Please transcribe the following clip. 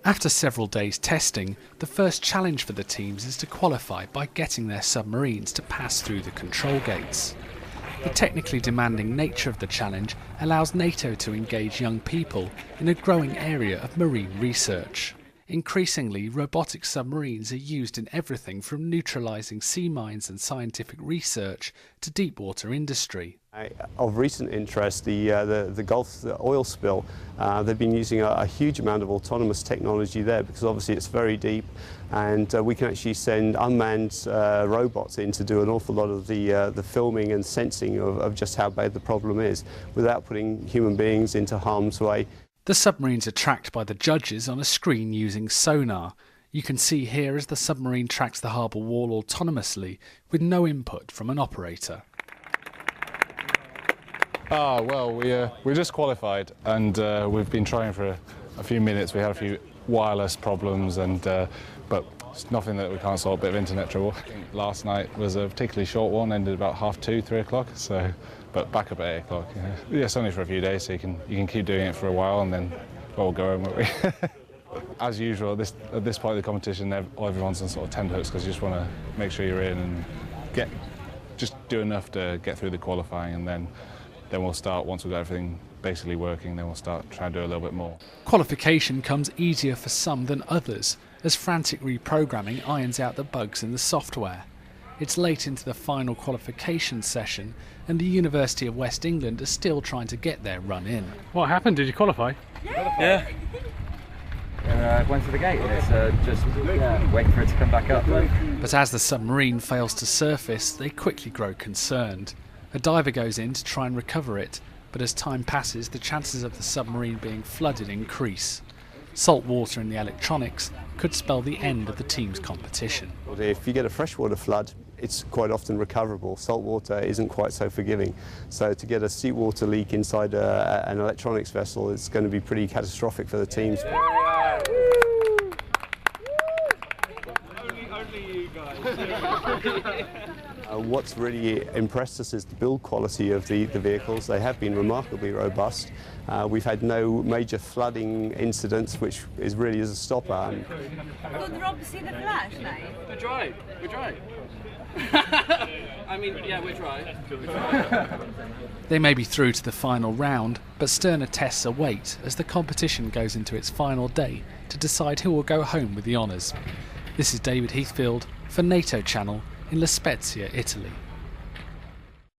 After several days testing, the first challenge for the teams is to qualify by getting their submarines to pass through the control gates. The technically demanding nature of the challenge allows NATO to engage young people in a growing area of marine research. Increasingly, robotic submarines are used in everything from neutralising sea mines and scientific research to deep water industry. Of recent interest, the Gulf oil spill, they've been using a huge amount of autonomous technology there because obviously it's very deep, and we can actually send unmanned robots in to do an awful lot of the filming and sensing of just how bad the problem is without putting human beings into harm's way. The submarines are tracked by the judges on a screen using sonar. You can see here as the submarine tracks the harbour wall autonomously with no input from an operator. Well, we just qualified, and we've been trying for a few minutes. We had a few wireless problems, but it's nothing that we can't solve. A bit of internet trouble. Last night was a particularly short one, ended about 2:30, 3 o'clock. But back up at 8 o'clock. Yeah, it's only for a few days, so you can keep doing it for a while, and then we'll go home, won't we? As usual, at this point of the competition, everyone's on sort of tenterhooks because you just want to make sure you're in and just do enough to get through the qualifying, and then we'll start, once we've got everything basically working, then we'll start trying to do a little bit more. Qualification comes easier for some than others, as frantic reprogramming irons out the bugs in the software. It's late into the final qualification session, and the University of West England are still trying to get their run in. What happened? Did you qualify? Yeah. Went to the gate, and it's just waiting for it to come back up. But as the submarine fails to surface, they quickly grow concerned. A diver goes in to try and recover it, but as time passes, the chances of the submarine being flooded increase. Salt water in the electronics could spell the end of the team's competition. If you get a freshwater flood, it's quite often recoverable. Salt water isn't quite so forgiving. So to get a seawater leak inside an electronics vessel is going to be pretty catastrophic for the teams. Only you guys. What's really impressed us is the build quality of the vehicles. They have been remarkably robust. We've had no major flooding incidents, which really is a stopper. Could Rob see the flash, mate? We're dry. I mean, yeah, we're dry. They may be through to the final round, but sterner tests await as the competition goes into its final day to decide who will go home with the honours. This is David Heathfield for NATO Channel in La Spezia, Italy.